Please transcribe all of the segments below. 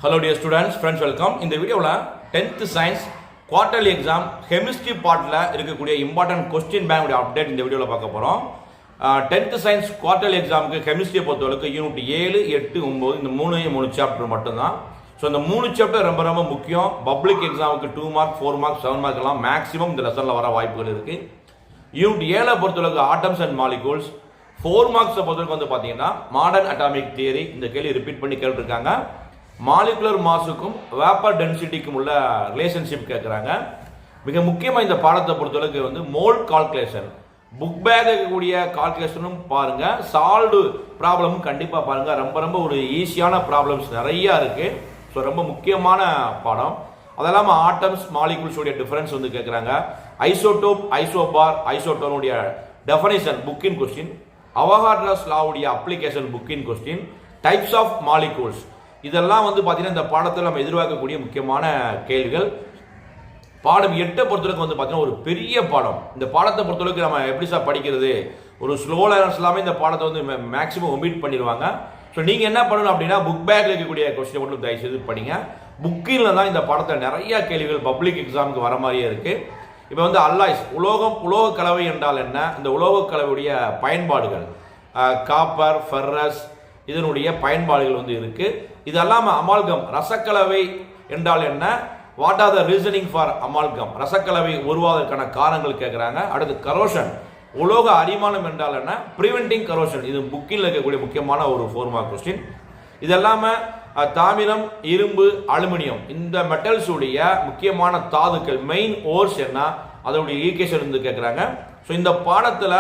Hello dear students, friends, welcome. இந்த வீடியோவில் 10th science quarterly exam chemistry பார்ட்டில் இருக்கக்கூடிய important question bank அப்டேட் இந்த வீடியோவில் பார்க்க போகிறோம். 10th science quarterly examக்கு chemistry பொறுத்தவரைக்கும் யூனிட் 7, 8, 9 இந்த மூணு சாப்டர் மட்டும்தான். ஸோ இந்த 3 சாப்டர் ரொம்ப ரொம்ப முக்கியம். பப்ளிக் எக்ஸாமுக்கு 2 மார்க் 4 மார்க் 7 மார்க் எல்லாம் மேக்ஸிமம் இந்த லெசனில் வர வாய்ப்புகள் இருக்குது. யூனிட் 7 பொறுத்தவரைக்கும் ஆட்டம்ஸ் அண்ட் மாலிகூல்ஸ் 4 மார்க்ஸை பொறுத்தவரைக்கும் வந்து பார்த்தீங்கன்னா மாடர்ன் அட்டாமிக் தியரி இந்த கேள்வி ரிப்பீட் பண்ணி கேட்டிருக்காங்க. மாலிகுலர் மாஸுக்கும் வேப்பர் டென்சிட்டிக்கும் உள்ள ரிலேஷன்ஷிப் கேட்குறாங்க. மிக முக்கியமாக இந்த பாடத்தை பொறுத்தளவுக்கு வந்து மோல் கால்குலேஷன் புக் பேக் இருக்கக்கூடிய கால்குலேஷனும் பாருங்க, சால்வ்டு ப்ராப்ளமும் கண்டிப்பாக பாருங்க. ரொம்ப ரொம்ப ஒரு ஈஸியான ப்ராப்ளம்ஸ் நிறையா இருக்கு. ஸோ ரொம்ப முக்கியமான பாடம். அதெல்லாம் ஆட்டம்ஸ் மாலிகுல்ஸ் உடைய டிஃபரன்ஸ் வந்து கேட்குறாங்க. ஐசோடோப், ஐசோபார், ஐசோட்டோனுடைய டெஃபனிஷன் புக்கின் கொஸ்டின், அவகாட்ரோஸ் லாவுடைய அப்ளிகேஷன் புக்கின் கொஸ்டின், டைப்ஸ் ஆஃப் மாலிகூல்ஸ் இதெல்லாம் வந்து பார்த்தீங்கன்னா இந்த பாடத்தில் நம்ம எதிர்பார்க்கக்கூடிய முக்கியமான கேள்விகள். பாடம் 8 பொறுத்தளவுக்கு வந்து பார்த்தீங்கன்னா ஒரு பெரிய பாடம். இந்த பாடத்தை பொறுத்தளவுக்கு நம்ம எப்படி சார் படிக்கிறது, ஒரு ஸ்லோ லேர்னர்ஸ் எல்லாமே இந்த பாடத்தை வந்து மேக்ஸிமம் ஒமிட் பண்ணிடுவாங்க. ஸோ நீங்கள் என்ன பண்ணணும் அப்படின்னா புக் பேக்கில் இருக்கக்கூடிய கொஸ்டினை மட்டும் தயவுசெய்து படிங்க. புக்கில் தான் இந்த பாடத்தை நிறைய கேள்விகள் பப்ளிக் எக்ஸாமுக்கு வர மாதிரியே இருக்குது. இப்போ வந்து அல்லாய்ஸ் உலோக கலவை என்றால் என்ன, இந்த உலோக கலவையுடைய பயன்பாடுகள், காப்பர், ஃபெர்ரஸ் இதனுடைய பயன்பாடுகள் வந்து இருக்கு. இது அல்லாமல் அமால்கம் ரசக்கலவை என்றால் என்ன, what are the reasoning for amalgam ரசக்கலவை உருவாவதற்கான காரணங்கள் கேட்குறாங்க. அடுத்து கரோஷன் உலோக அரிமானம் என்றால் என்ன, பிரிவென்டிங் கரோஷன் இது புக்கில் இருக்கக்கூடிய முக்கியமான ஒரு 4 மார்க் கொஸ்டின். இது இல்லாமல் தாமிரம், இரும்பு, அலுமினியம் இந்த மெட்டல்ஸ் உடைய முக்கியமான தாதுக்கள் மெயின் ஓர்ஸ் என்ன அதனுடைய ஈக்குவேஷன் வந்து கேட்குறாங்க. ஸோ இந்த பாடத்தில்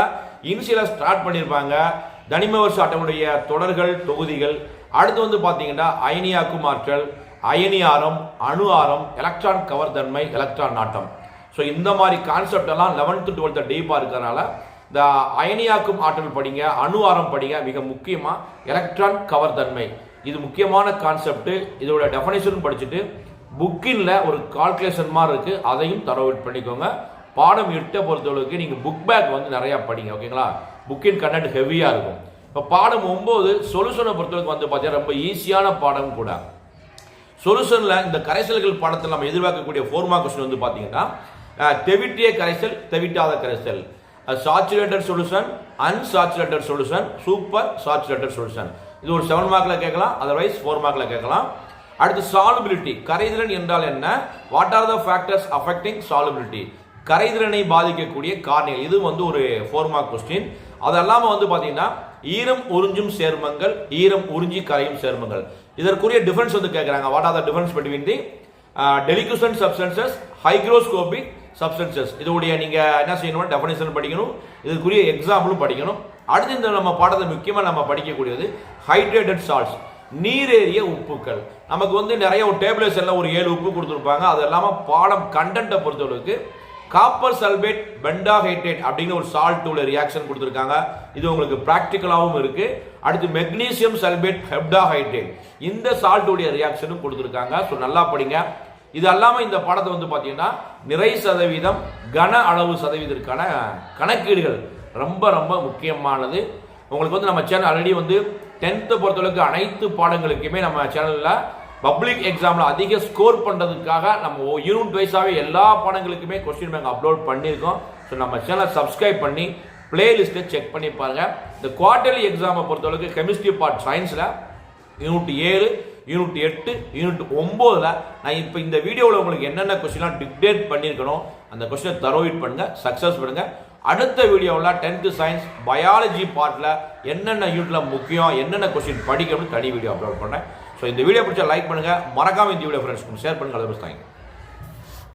இனிஷியலாக ஸ்டார்ட் பண்ணியிருப்பாங்க தனிமவர்ஷ அட்டமுடைய தொடர்கள், தொகுதிகள். அடுத்து வந்து பார்த்தீங்கன்னா அயனியாக்கும் ஆற்றல், அயனி ஆரம், அணு ஆரம், எலக்ட்ரான் கவர் தன்மை, எலக்ட்ரான் நாட்டம். ஸோ இந்த மாதிரி கான்செப்ட் எல்லாம் 11th 12th டீப்பாக இருக்கிறதுனால இந்த அயனியாக்கும் ஆற்றல் படிங்க, அணு ஆரம் படிங்க. மிக முக்கியமாக எலக்ட்ரான் கவர் தன்மை இது முக்கியமான கான்செப்ட். இதோட டெஃபனிஷன் படிச்சுட்டு புக்கின்ல ஒரு கால்குலேஷன் மாதிரி இருக்கு, அதையும் தரவு பண்ணிக்கோங்க. பாடம் 8 பொறுத்தவரைக்கும் நீங்கள் புக் பேக் வந்து நிறையா படிங்க, ஓகேங்களா. புக்கின் கண்டென்ட் ஹெவியாக இருக்கும். இப்போ பாடம் 9 சொல்யூஷனை பொறுத்தவரைக்கும் வந்து பார்த்தீங்கன்னா ரொம்ப ஈஸியான பாடம் கூட. சொல்யூஷனில் இந்த கரைசல்கள் பாடத்தில் நம்ம எதிர்பார்க்கக்கூடிய 4 மார்க் கொஸ்டின் வந்து பார்த்தீங்கன்னா தெவிட்டிய கரைசல், தெவிட்டாத கரைசல், saturated solution, unsaturated solution, super saturated solution. இது ஒரு 7 மார்க்கில் கேட்கலாம், அதர்வைஸ் 4 மார்க்கில் கேட்கலாம். அடுத்து சாலுபிலிட்டி கரைதிறன் என்றால் என்ன, what are the factors affecting solubility கரைதிறனை பாதிக்கக்கூடிய காரணிகள் இது வந்து ஒரு 4 மார்க் கொஸ்டின். அதெல்லாம் வந்து பார்த்தீங்கன்னா ஈரம் உறிஞ்சும் சேர்மங்கள், ஈரம் உறிஞ்சி கரையும் சேர்மங்கள் இதற்குரிய டிஃபரன்ஸ் வந்து கேட்குறாங்க. What are the difference between the deliquescent substances, hygroscopic substances இதோடைய நீங்கள் என்ன செய்யணும், டெஃபனிஷன் படிக்கணும், இதுக்குரிய எக்ஸாம்பிளும் படிக்கணும். அடுத்து இந்த நம்ம பாடத்தை முக்கியமாக நம்ம படிக்கக்கூடியது ஹைட்ரேட்டட் சால்ட்ஸ் நீரேறிய உப்புக்கள். நமக்கு வந்து நிறைய ஒரு டேபிள்ஸ் எல்லாம் ஒரு 7 உப்பு கொடுத்துருப்பாங்க. அது இல்லாமல் பாடம் கண்டென்ட்டை பொறுத்தவரைக்கு காப்பர் சல்பேட், பெண்டாஹைட்ரேட் அப்படின்னு ஒரு சால்ட் உள்ள ரியாக்ஷன் கொடுத்துருக்காங்க. இது உங்களுக்கு ப்ராக்டிக்கலாகவும் இருக்கு. அடுத்து மெக்னீசியம் சல்பேட், ஹெப்டாஹைட்ரேட் இந்த சால்ட் உடைய ரியாக்ஷனும் கொடுத்துருக்காங்க. ஸோ நல்லா படிங்க. இது அல்லாமல் இந்த பாடத்தை வந்து பார்த்தீங்கன்னா நிறை சதவீதம், கன அளவு சதவீதத்திற்கான கணக்கீடுகள் ரொம்ப ரொம்ப முக்கியமானது. உங்களுக்கு வந்து நம்ம சேனல் ஆல்ரெடி வந்து 10th பொறுத்தளவுக்கு அனைத்து பாடங்களுக்குமே நம்ம சேனலில் பப்ளிக் எக்ஸாமில் அதிக ஸ்கோர் பண்ணுறதுக்காக நம்ம யூனிட் வைஸாகவே எல்லா பாடங்களுக்குமே கொஸ்டின் பேங்க் அப்லோட் பண்ணியிருக்கோம். ஸோ நம்ம சேனலை சப்ஸ்கிரைப் பண்ணி பிளேலிஸ்ட்டை செக் பண்ணி பாருங்கள். இந்த குவார்டர்லி எக்ஸாமை பொறுத்தளவுக்கு கெமிஸ்ட்ரி பார்ட் சயின்ஸில் யூனிட் 7, யூனிட் 8, யூனிட் 9 நான் இப்போ இந்த வீடியோவில் உங்களுக்கு என்னென்ன கொஸ்டின்லாம் டிக்டேட் பண்ணியிருக்கணும் அந்த கொஸ்டினை தரோவிட் பண்ணுங்கள், சக்ஸஸ் பண்ணுங்கள். அடுத்த வீடியோவில் 10th சயின்ஸ் பயாலஜி பார்ட்டில் என்னென்ன யூனிட்ல முக்கியம், என்னென்ன கொஸ்டின் படிக்கணும்னு தனி வீடியோ அப்லோட் பண்ணேன். ஸோ இந்த வீடியோ பிடிச்சா லைக் பண்ணுங்கள், மறக்காமல் இந்த வீடியோ ஃப்ரெண்ட்ஸ்க்கு ஷேர் பண்ணுங்கள்.